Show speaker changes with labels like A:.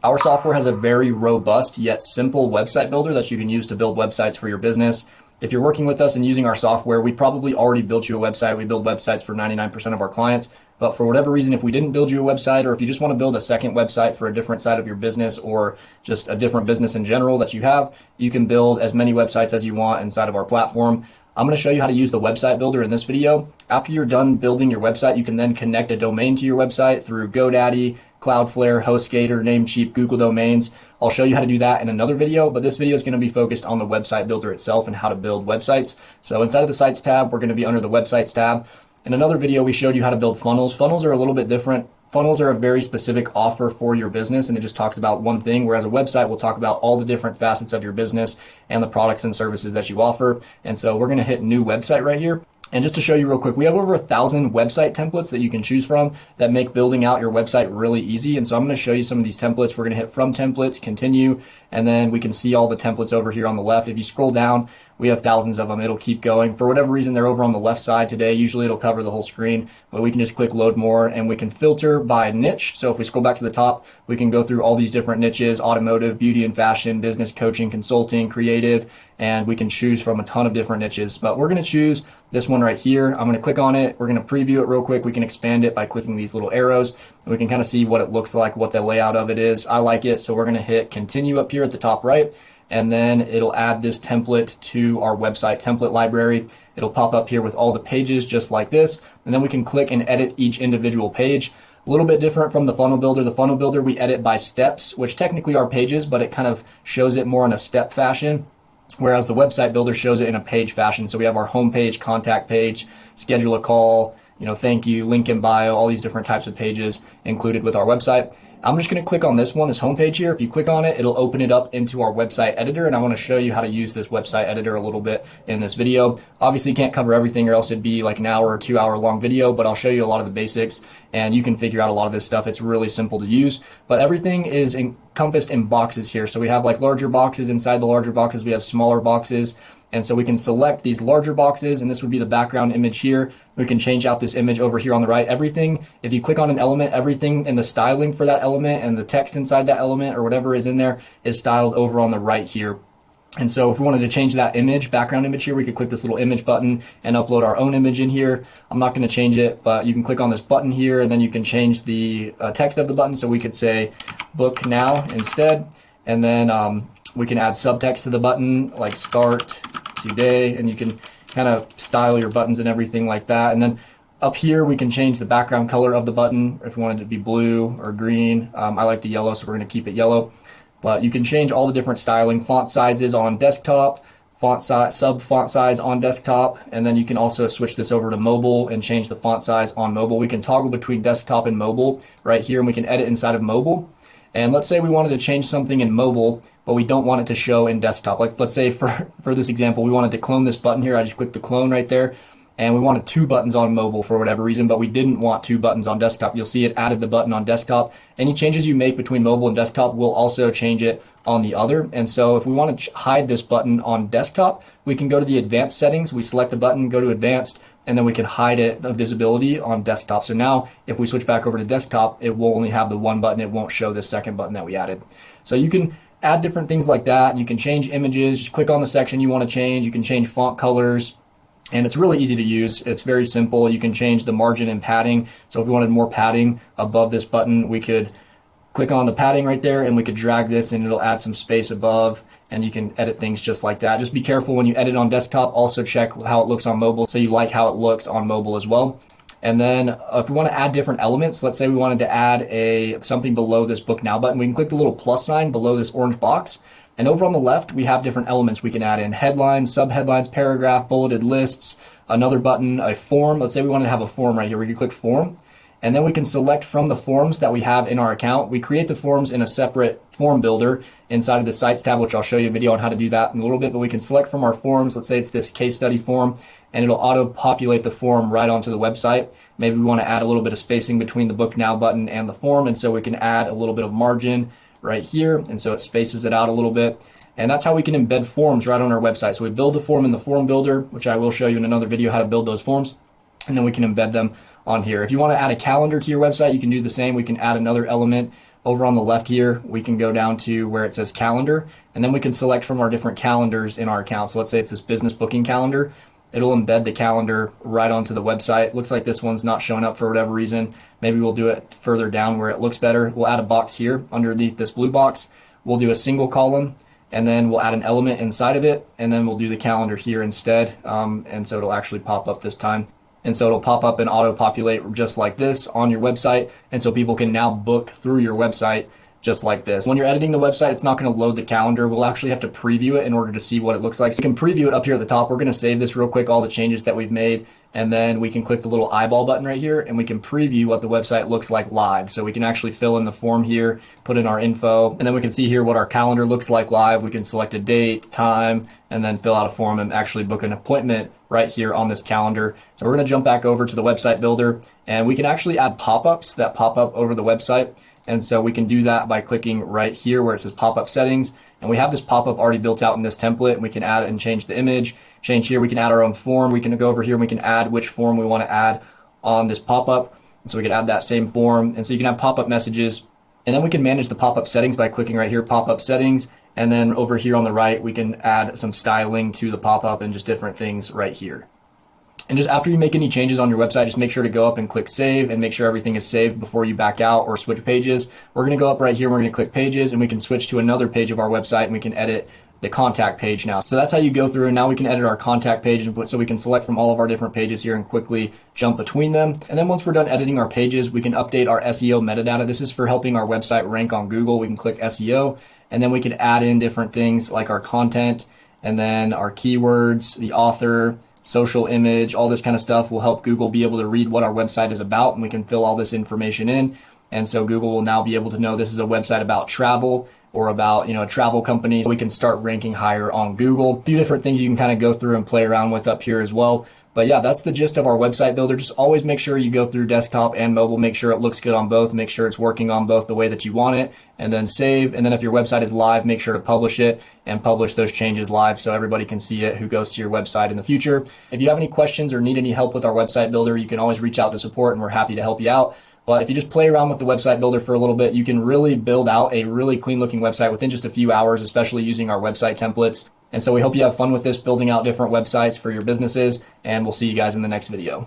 A: Our software has a very robust yet simple website builder that you can use to build websites for your business. If you're working with us and using our software, we probably already built you a website. We build websites for 99% of our clients. But for whatever reason, if we didn't build you a website, or if you just want to build a second website for a different side of your business or just a different business in general that you have, you can build as many websites as you want inside of our platform. I'm going to show you how to use the website builder in this video. After you're done building your website, you can then connect a domain to your website through GoDaddy, Cloudflare, HostGator, Namecheap, Google Domains. I'll show you how to do that in another video, but this video is going to be focused on the website builder itself and how to build websites. So inside of the Sites tab, we're going to be under the Websites tab. In another video, we showed you how to build funnels. Funnels are a little bit different. Funnels are a very specific offer for your business, and it just talks about one thing, whereas a website will talk about all the different facets of your business and the products and services that you offer. And so we're going to hit New Website right here. And just to show you real quick, we have over 1,000 website templates that you can choose from that make building out your website really easy. And so I'm going to show you some of these templates. We're going to hit From Templates, Continue, and then we can see all the templates over here on the left. If you scroll down, we have thousands of them. It'll keep going. For whatever reason, they're over on the left side today. Usually it'll cover the whole screen, but we can just click Load More, and we can filter by niche. So if we scroll back to the top, we can go through all these different niches: automotive, beauty and fashion, business coaching, consulting, creative, and we can choose from a ton of different niches. But we're going to choose this one right here. I'm going to click on it. We're going to preview it real quick. We can expand it by clicking these little arrows. We can kind of see what it looks like, what the layout of it is. I like it, so we're going to hit Continue up here at the top right. And then it'll add this template to our website template library. It'll pop up here with all the pages just like this. And then we can click and edit each individual page. A little bit different from the funnel builder. The funnel builder, we edit by steps, which technically are pages, but it kind of shows it more in a step fashion. Whereas the website builder shows it in a page fashion. So we have our home page, contact page, schedule a call, thank you, link in bio, all these different types of pages included with our website. I'm just going to click on this one, this homepage here. If you click on it, it'll open it up into our website editor, and I want to show you how to use this website editor a little bit in this video. Obviously, can't cover everything, or else it'd be like an hour or 2 hour long video, but I'll show you a lot of the basics, and you can figure out a lot of this stuff. It's really simple to use, but everything is encompassed in boxes here. So we have like larger boxes. Inside the larger boxes, we have smaller boxes. And so we can select these larger boxes, and this would be the background image here. We can change out this image over here on the right. Everything, if you click on an element, everything in the styling for that element and the text inside that element or whatever is in there is styled over on the right here. And so if we wanted to change that image, background image here, we could click this little image button and upload our own image in here. I'm not going to change it, but you can click on this button here, and then you can change the text of the button. So we could say book now instead, and then we can add subtext to the button like start today, and you can kind of style your buttons and everything like that. And then up here we can change the background color of the button if we wanted it to be blue or green. I like the yellow, so we're going to keep it yellow. But you can change all the different styling, font sizes on desktop, font size, sub font size on desktop, and then you can also switch this over to mobile and change the font size on mobile. We can toggle between desktop and mobile right here, and we can edit inside of mobile. And let's say we wanted to change something in mobile, but we don't want it to show in desktop. Let's say for this example, we wanted to clone this button here. I just clicked the clone right there, and we wanted 2 buttons on mobile for whatever reason, but we didn't want 2 buttons on desktop. You'll see it added the button on desktop. Any changes you make between mobile and desktop will also change it on the other. And so if we want to hide this button on desktop, we can go to the advanced settings. We select the button, go to advanced, and then we can hide it, the visibility on desktop. So now if we switch back over to desktop, it will only have the 1 button. It won't show this second button that we added. So you can add different things like that. You can change images. Just click on the section you want to change. You can change font colors, and it's really easy to use. It's very simple. You can change the margin and padding. So if we wanted more padding above this button, we could click on the padding right there, and we could drag this, and it'll add some space above, and you can edit things just like that. Just be careful when you edit on desktop. Also check how it looks on mobile, so you like how it looks on mobile as well. And then if we want to add different elements, let's say we wanted to add something below this Book Now button, we can click the little plus sign below this orange box. And over on the left, we have different elements we can add in: headlines, subheadlines, paragraph, bulleted lists, another button, a form. Let's say we wanted to have a form right here. We can click form, and then we can select from the forms that we have in our account. We create the forms in a separate form builder inside of the Sites tab, which I'll show you a video on how to do that in a little bit, but we can select from our forms. Let's say it's this case study form, and it'll auto-populate the form right onto the website. Maybe we want to add a little bit of spacing between the Book Now button and the form, and so we can add a little bit of margin right here, and so it spaces it out a little bit. And that's how we can embed forms right on our website. So we build the form in the form builder, which I will show you in another video how to build those forms, and then we can embed them on here. If you want to add a calendar to your website, you can do the same. We can add another element over on the left here, we can go down to where it says calendar, and then we can select from our different calendars in our account. So let's say it's this business booking calendar. It'll embed the calendar right onto the website. Looks like this one's not showing up for whatever reason. Maybe we'll do it further down where it looks better. We'll add a box here underneath this blue box. We'll do a single column, and then we'll add an element inside of it, and then we'll do the calendar here instead. And so it'll actually pop up this time. And so it'll pop up and auto-populate just like this on your website. And so people can now book through your website just like this. When you're editing the website, it's not going to load the calendar. We'll actually have to preview it in order to see what it looks like. So you can preview it up here at the top. We're going to save this real quick, all the changes that we've made. And then we can click the little eyeball button right here, and we can preview what the website looks like live. So we can actually fill in the form here, put in our info, and then we can see here what our calendar looks like live. We can select a date, time, and then fill out a form and actually book an appointment right here on this calendar. So we're going to jump back over to the website builder, and we can actually add pop-ups that pop up over the website. And so we can do that by clicking right here where it says pop-up settings. And we have this pop-up already built out in this template, and we can add it and change the image. Change here, we can add our own form. We can go over here and we can add which form we want to add on this pop-up. And so we can add that same form. And so you can have pop-up messages. And then we can manage the pop-up settings by clicking right here, pop-up settings. And then over here on the right, we can add some styling to the pop-up and just different things right here. And just after you make any changes on your website, just make sure to go up and click save and make sure everything is saved before you back out or switch pages. We're going to go up right here. We're going to click pages, and we can switch to another page of our website, and we can edit the contact page now. So that's how you go through, and now we can edit our contact page and so we can select from all of our different pages here and quickly jump between them. And then once we're done editing our pages, we can update our SEO metadata. This is for helping our website rank on Google. We can click SEO, and then we can add in different things like our content and then our keywords, the author, social image, all this kind of stuff will help Google be able to read what our website is about, and we can fill all this information in. And so Google will now be able to know this is a website about travel or about, a travel company. So we can start ranking higher on Google. A few different things you can kind of go through and play around with up here as well. But yeah, that's the gist of our website builder. Just always make sure you go through desktop and mobile, make sure it looks good on both, make sure it's working on both the way that you want it, and then save. And then if your website is live, make sure to publish it and publish those changes live so everybody can see it who goes to your website in the future. If you have any questions or need any help with our website builder, you can always reach out to support, and we're happy to help you out. But if you just play around with the website builder for a little bit, you can really build out a really clean looking website within just a few hours, especially using our website templates. And so we hope you have fun with this, building out different websites for your businesses, and we'll see you guys in the next video.